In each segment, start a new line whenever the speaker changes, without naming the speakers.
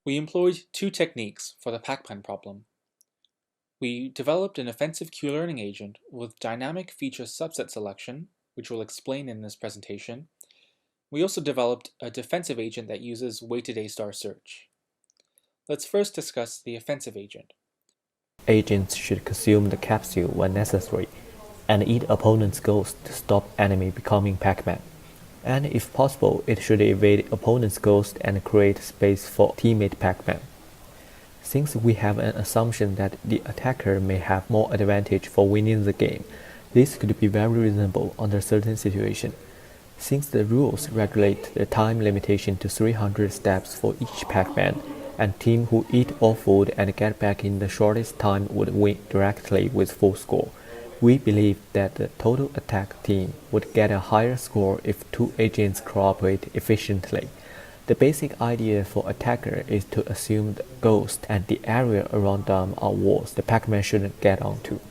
We employed two techniques for the Pac-Man problem. We developed an offensive Q-learning agent with dynamic feature subset selection, which we'll explain in this presentation. We also developed a defensive agent that uses weighted A-star search. Let's first discuss the offensive agent.
Agents should consume the capsule when necessary, and eat opponent's ghost to stop enemy becoming Pac-Man. And if possible, it should evade opponent's ghost and create space for teammate Pac-Man. Since we have an assumption that the attacker may have more advantage for winning the game, this could be very reasonable under certain situations. Since the rules regulate the time limitation to 300 steps for each Pac-Man, and team who eat all food and get back in the shortest time would win directly with full score, we believe that the total attack team would get a higher score if two agents cooperate efficiently. The basic idea for attacker is to assume the ghost and the area around them are walls the Pac-Man shouldn't get onto.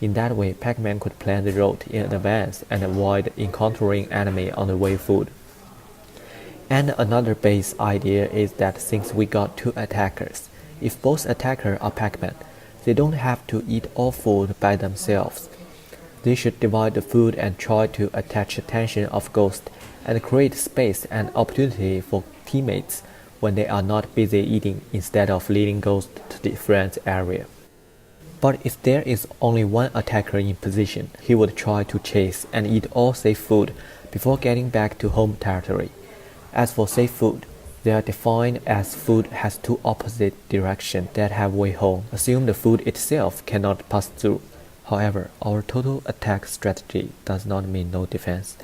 In that way, Pac-Man could plan the route in advance and avoid encountering enemy on the way food. And another base idea is that since we got two attackers, if both attackers are Pac-Man, they don't have to eat all food by themselves. They should divide the food and try to attach attention of Ghost and create space and opportunity for teammates when they are not busy eating instead of leading Ghost to the friend's area. But if there is only one attacker in position, he would try to chase and eat all safe food before getting back to home territory. As for safe food, they are defined as food has two opposite directions that have way home. Assume the food itself cannot pass through. However, our total attack strategy does not mean no defense.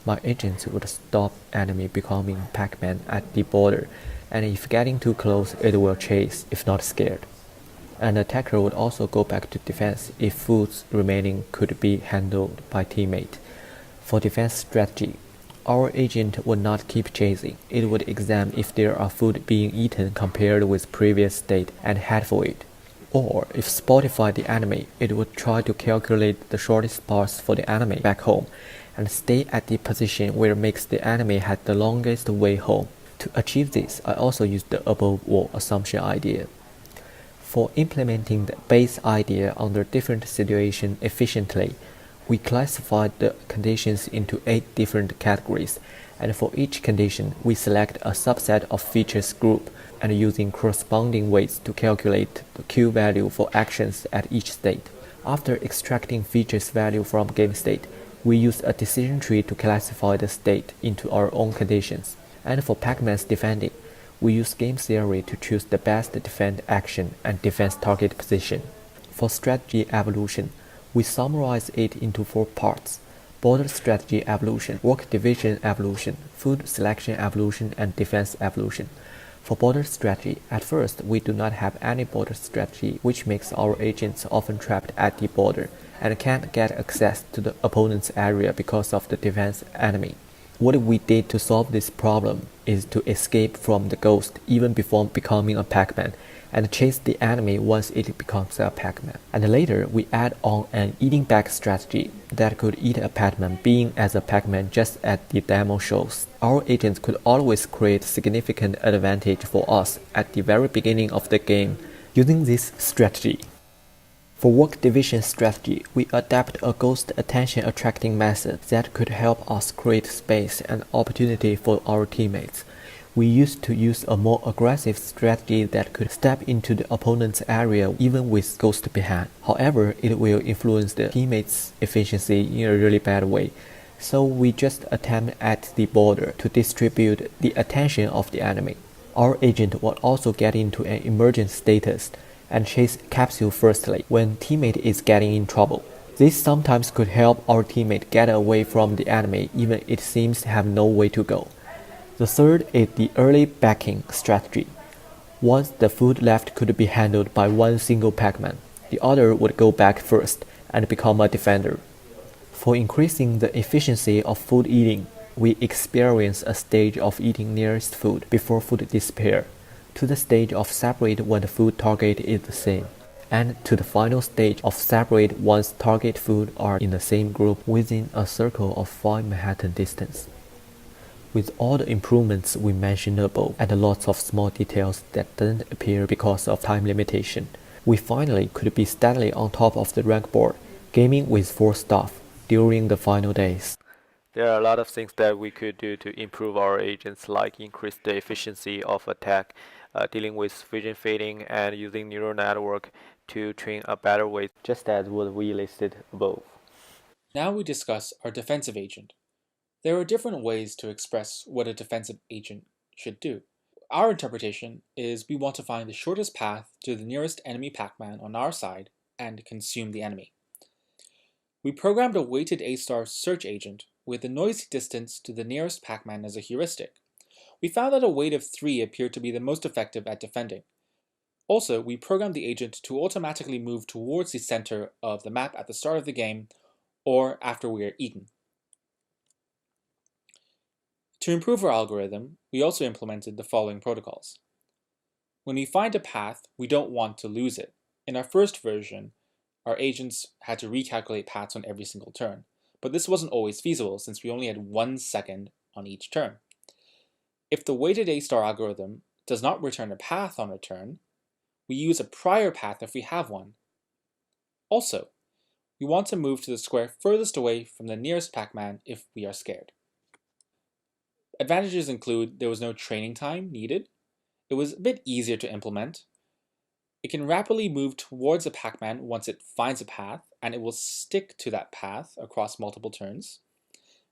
My agents would stop enemy becoming Pac-Man at the border, and if getting too close, it will chase if not scared. An attacker would also go back to defense if foods remaining could be handled by teammate. For defense strategy, our agent would not keep chasing. It would examine if there are food being eaten compared with previous state and head for it. Or, if spotted the enemy, it would try to calculate the shortest path for the enemy back home and stay at the position where it makes the enemy have the longest way home. To achieve this, I also used the above wall assumption idea. For implementing the base idea under different situations efficiently, we classified the conditions into 8 different categories, and for each condition, we select a subset of features group and using corresponding weights to calculate the Q value for actions at each state. After extracting features value from game state, we use a decision tree to classify the state into our own conditions. And for Pac-Man's defending, we use game theory to choose the best defend action and defense target position. For strategy evolution, we summarize it into 4 parts: border strategy evolution, work division evolution, food selection evolution, and defense evolution. For border strategy, at first we do not have any border strategy, which makes our agents often trapped at the border and can't get access to the opponent's area because of the defense enemy. What we did to solve this problem is to escape from the ghost even before becoming a Pac-Man and chase the enemy once it becomes a Pac-Man. And later, we add on an eating back strategy that could eat a Pac-Man being as a Pac-Man just as the demo shows. Our agents could always create significant advantage for us at the very beginning of the game using this strategy. For work division strategy, we adapt a ghost attention attracting method that could help us create space and opportunity for our teammates. We used to use a more aggressive strategy that could step into the opponent's area even with ghost behind. However, it will influence the teammates' efficiency in a really bad way. So we just attempt at the border to distribute the attention of the enemy. Our agent will also get into an emergent status and chase capsule firstly when teammate is getting in trouble. This sometimes could help our teammate get away from the enemy even it seems to have no way to go. The third is the early backing strategy. Once the food left could be handled by one single Pac-Man, the other would go back first and become a defender. For increasing the efficiency of food eating, we experience a stage of eating nearest food before food disappear, to the stage of separate when the food target is the same, and to the final stage of separate once target food are in the same group within a circle of 5 Manhattan distance. With all the improvements we mentioned above and lots of small details that didn't appear because of time limitation, we finally could be steadily on top of the rank board, gaming with 4 staff during the final days. There are a lot of things that we could do to improve our agents, like increase the efficiency of attack, dealing with vision fading, and using neural network to train a better way, just as what we listed above.
Now we discuss our defensive agent. There are different ways to express what a defensive agent should do. Our interpretation is we want to find the shortest path to the nearest enemy Pac-Man on our side and consume the enemy. We programmed a weighted A-star search agent with the noisy distance to the nearest Pac-Man as a heuristic. We found that a weight of 3 appeared to be the most effective at defending. Also, we programmed the agent to automatically move towards the center of the map at the start of the game or after we are eaten. To improve our algorithm, we also implemented the following protocols. When we find a path, we don't want to lose it. In our first version, our agents had to recalculate paths on every single turn, but this wasn't always feasible since we only had 1 second on each turn. If the weighted A-star algorithm does not return a path on a turn, we use a prior path if we have one. Also, we want to move to the square furthest away from the nearest Pac-Man if we are scared. Advantages include there was no training time needed, it was a bit easier to implement, it can rapidly move towards a Pac-Man once it finds a path, and it will stick to that path across multiple turns.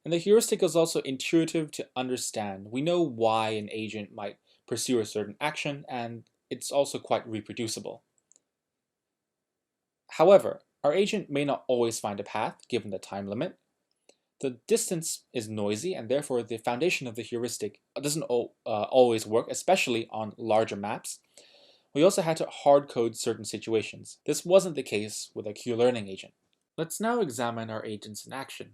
And the heuristic is also intuitive to understand. We know why an agent might pursue a certain action, and it's also quite reproducible. However, our agent may not always find a path given the time limit. The distance is noisy, and therefore the foundation of the heuristic doesn't always work, especially on larger maps. We also had to hard code certain situations. This wasn't the case with a Q-learning agent. Let's now examine our agents in action.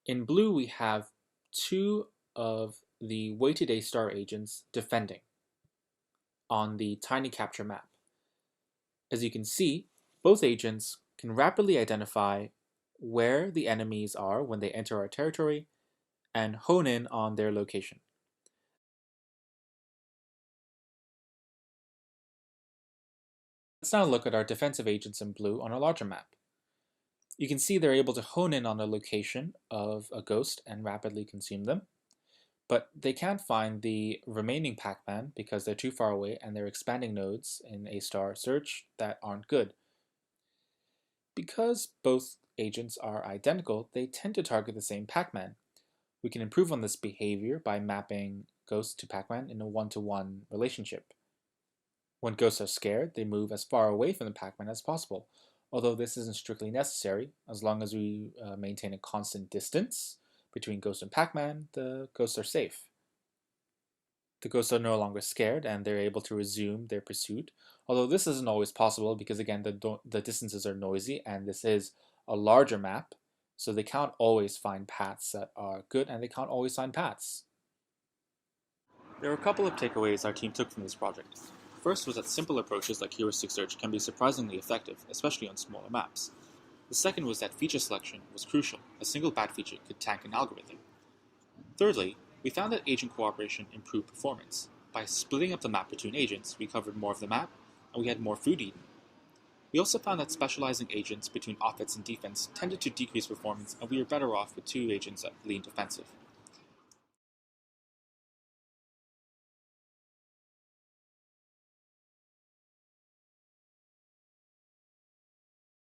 In blue, we have 2 of the weighted A-star agents defending on the tiny capture map. As you can see, both agents can rapidly identify where the enemies are when they enter our territory and hone in on their location. Let's now look at our defensive agents in blue on a larger map. You can see they're able to hone in on the location of a ghost and rapidly consume them, but they can't find the remaining Pac-Man because they're too far away and they're expanding nodes in A-star search that aren't good. Because both agents are identical, they tend to target the same Pac-Man. We can improve on this behavior by mapping ghosts to Pac-Man in a one-to-one relationship. When ghosts are scared, they move as far away from the Pac-Man as possible, although this isn't strictly necessary. As long as we maintain a constant distance between ghost and Pac-Man, the ghosts are safe. The ghosts are no longer scared and they're able to resume their pursuit, although this isn't always possible because again the distances are noisy and this is a larger map, so they can't always find paths that are good and they can't always find paths. There are a couple of takeaways our team took from this project. First was that simple approaches like heuristic search can be surprisingly effective, especially on smaller maps. The second was that feature selection was crucial. A single bad feature could tank an algorithm. Thirdly, we found that agent cooperation improved performance. By splitting up the map between agents, we covered more of the map, and we had more food eaten. We also found that specializing agents between offense and defense tended to decrease performance, and we were better off with 2 agents that leaned defensive.